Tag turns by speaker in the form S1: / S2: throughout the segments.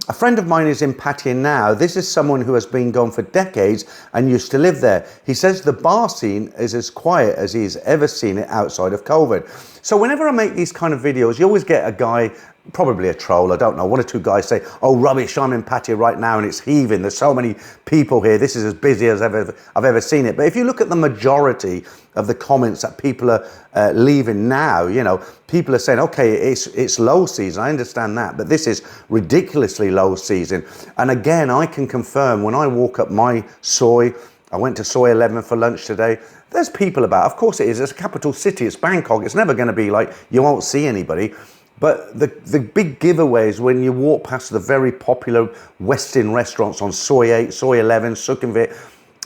S1: A friend of mine is in Pattaya now. This is someone who has been gone for decades and used to live there. He says the bar scene is as quiet as he's ever seen it outside of COVID. So whenever I make these kind of videos, you always get a guy, probably a troll, I don't know, one or two guys say, oh rubbish, I'm in Pattaya right now and it's heaving, there's so many people here, this is as busy as I've ever seen it. But if you look at the majority of the comments that people are leaving now, you know, people are saying, okay, it's low season, I understand that, but this is ridiculously low season. And again, I can confirm when I walk up my soy, I went to Soy 11 for lunch today, there's people about. Of course it is, it's a capital city, it's Bangkok, it's never going to be like you won't see anybody. But the big giveaways when you walk past the very popular Western restaurants on Soy 8, Soy 11, Sukhumvit,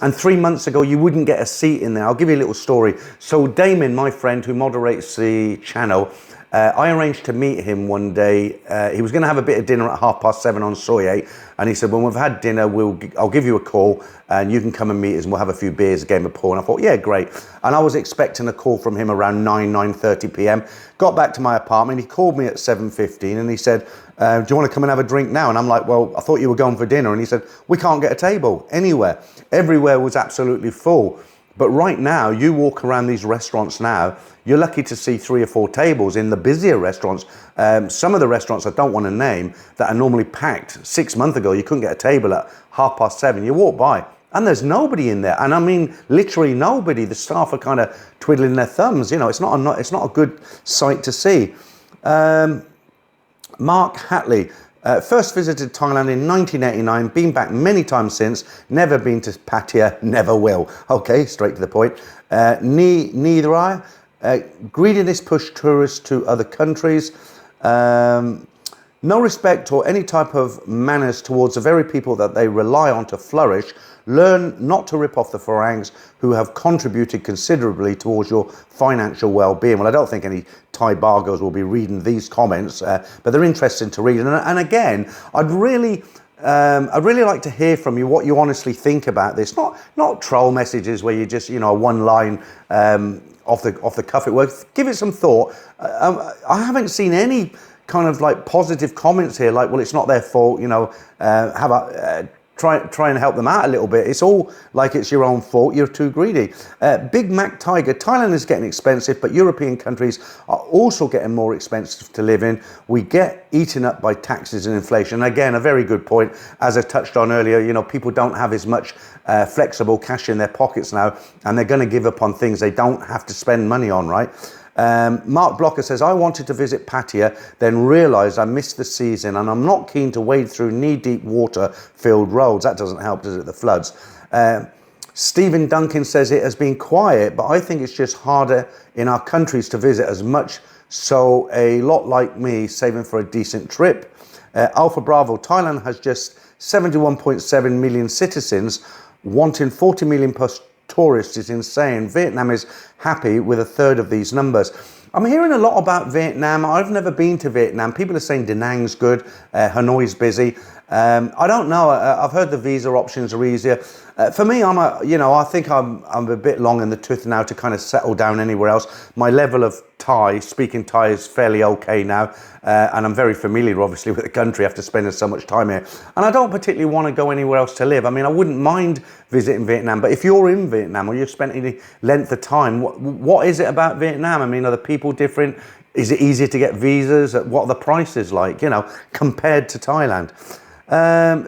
S1: and 3 months ago you wouldn't get a seat in there. I'll give you a little story. So Damon, my friend who moderates the channel, I arranged to meet him one day. He was going to have a bit of dinner at 7:30 on Soy 8, and he said, when we've had dinner, I'll give you a call and you can come and meet us and we'll have a few beers, a game of pool. And I thought, yeah, great. And I was expecting a call from him around 9:30 p.m. Got back to my apartment, he called me at 7:15 and he said, do you want to come and have a drink now? And I'm like, well, I thought you were going for dinner. And he said, we can't get a table anywhere. Everywhere was absolutely full. But right now, you walk around these restaurants now, you're lucky to see 3 or 4 tables in the busier restaurants. Some of the restaurants I don't want to name that are normally packed. 6 months ago, you couldn't get a table at 7:30. You walk by and there's nobody in there. And I mean, literally nobody. The staff are kind of twiddling their thumbs. You know, it's not a good sight to see. Mark Hatley. First visited Thailand in 1989, been back many times since, never been to Pattaya, never will. Okay, straight to the point. Neither I. Greediness push tourists to other countries. No respect or any type of manners towards the very people that they rely on to flourish. Learn not to rip off the Farangs who have contributed considerably towards your financial well-being. Well, I don't think any Thai bargos will be reading these comments, but they're interesting to read. And again, I'd really like to hear from you what you honestly think about this. Not troll messages where you just, you know, one line off the cuff. It works. Give it some thought. I haven't seen any kind of like positive comments here, like, well, it's not their fault, you know, how about try and help them out a little bit. It's all like it's your own fault, you're too greedy. Big Mac Tiger, Thailand is getting expensive, but European countries are also getting more expensive to live in. We get eaten up by taxes and inflation. Again, a very good point. As I touched on earlier, you know, people don't have as much flexible cash in their pockets now, and they're going to give up on things they don't have to spend money on, right? Mark Blocker says, I wanted to visit Pattaya, then realised I missed the season and I'm not keen to wade through knee-deep water-filled roads. That doesn't help, does it, the floods? Stephen Duncan says it has been quiet, but I think it's just harder in our countries to visit as much, so a lot like me saving for a decent trip. Alpha Bravo, Thailand has just 71.7 million citizens, wanting 40 million plus tourists is insane. Vietnam is happy with a third of these numbers. I'm hearing a lot about Vietnam. I've never been to Vietnam. People are saying Da Nang's good, Hanoi's busy. I don't know. I've heard the visa options are easier. For me, I think I'm a bit long in the tooth now to kind of settle down anywhere else. My level of speaking Thai is fairly okay now. And I'm very familiar, obviously, with the country after spending so much time here. And I don't particularly want to go anywhere else to live. I mean, I wouldn't mind visiting Vietnam, but if you're in Vietnam or you've spent any length of time, what is it about Vietnam? I mean, are the people different? Is it easier to get visas? What are the prices like, you know, compared to Thailand?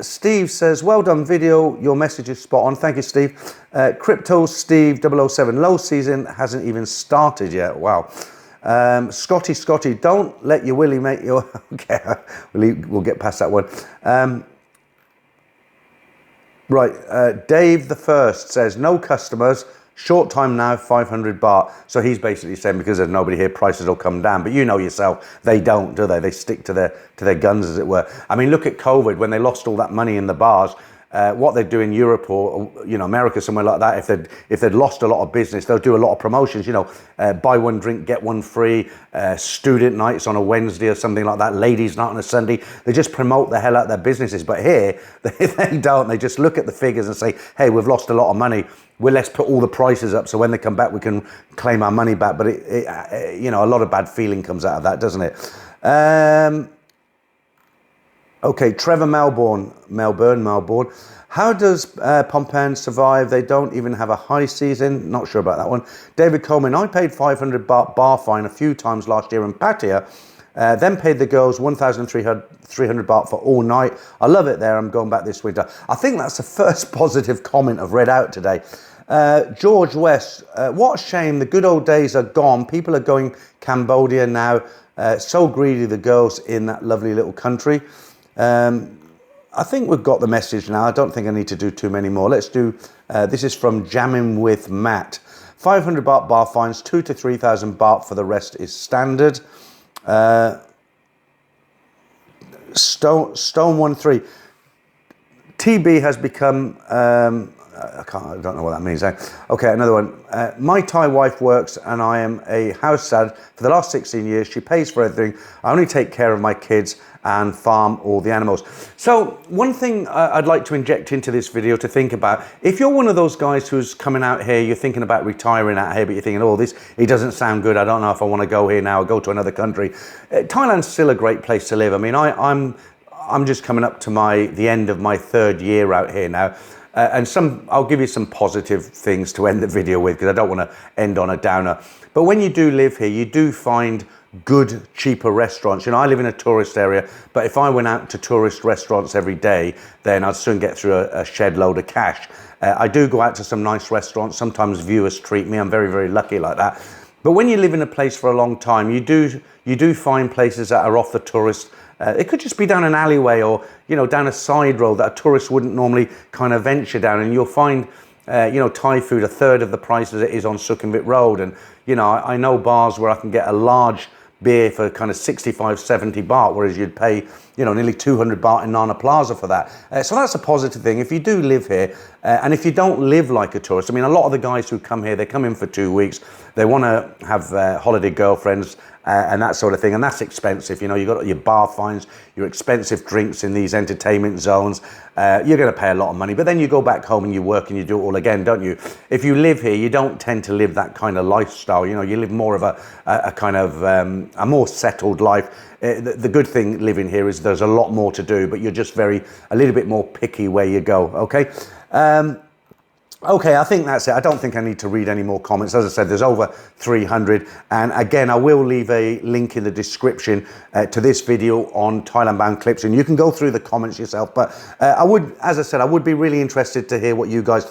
S1: Steve says, well done video, your message is spot on. Thank you, Steve. Crypto Steve 007, low season hasn't even started yet. Wow. Scotty, don't let your willy make your... Okay, we'll get past that one. Dave the First says, no customers, short time now, 500 baht. So he's basically saying because there's nobody here, prices will come down. But you know yourself, they don't, do they? They stick to their guns, as it were. I mean, look at COVID, when they lost all that money in the bars. What they do in Europe or you know America, somewhere like that, if they'd lost a lot of business, they'll do a lot of promotions. You know, buy one drink, get one free. Student nights on a Wednesday or something like that. Ladies' night on a Sunday. They just promote the hell out of their businesses. But here, they don't. They just look at the figures and say, "Hey, we've lost a lot of money. Well, let's put all the prices up so when they come back, we can claim our money back." But you know, a lot of bad feeling comes out of that, doesn't it? Okay, Trevor Melbourne. How does Pompey survive? They don't even have a high season. Not sure about that one. David Coleman, I paid 500 baht bar fine a few times last year in Pattaya. Then paid the girls 1,300 baht for all night. I love it there. I'm going back this winter. I think that's the first positive comment I've read out today. George West, what a shame. The good old days are gone. People are going Cambodia now. So greedy, the girls in that lovely little country. I think we've got the message now. I don't think I need to do too many more. Let's do, this is from Jamming with Matt. 500 baht bar fines, 2,000 to 3,000 baht for the rest is standard. Stone 13. TB has become, I don't know what that means. Okay, another one. My Thai wife works and I am a house dad for the last 16 years. She pays for everything. I only take care of my kids and farm all the animals. So one thing I'd like to inject into this video to think about, if you're one of those guys who's coming out here, you're thinking about retiring out here, but you're thinking, oh, it doesn't sound good. I don't know if I want to go here now or go to another country. Thailand's still a great place to live. I mean, I'm just coming up to the end of my 3rd year out here now. And I'll give you some positive things to end the video with, because I don't want to end on a downer. But when you do live here, you do find good, cheaper restaurants. You know, I live in a tourist area, but if I went out to tourist restaurants every day, then I'd soon get through a shed load of cash. I do go out to some nice restaurants. Sometimes viewers treat me. I'm very, very lucky like that. But when you live in a place for a long time, you do find places that are off the tourist. It could just be down an alleyway or, you know, down a side road that a tourist wouldn't normally kind of venture down, and you'll find, you know, Thai food 1/3 of the price as it is on Sukhumvit Road. And, you know, I know bars where I can get a large beer for kind of 65, 70 baht, whereas you'd pay, you know, nearly 200 baht in Nana Plaza for that. So that's a positive thing. If you do live here, and if you don't live like a tourist, I mean, a lot of the guys who come here, they come in for 2 weeks. They want to have holiday girlfriends and that sort of thing. And that's expensive. You know, you've got your bar fines, your expensive drinks in these entertainment zones. You're going to pay a lot of money. But then you go back home and you work and you do it all again, don't you? If you live here, you don't tend to live that kind of lifestyle. You know, you live more of a kind of a more settled life. The good thing living here is there's a lot more to do, but you're just a little bit more picky where you go, okay? Okay, I think that's it. I don't think I need to read any more comments. As I said, there's over 300. And again, I will leave a link in the description to this video on Thailand-Bound-Clips, and you can go through the comments yourself. But as I said, I would be really interested to hear what you guys think.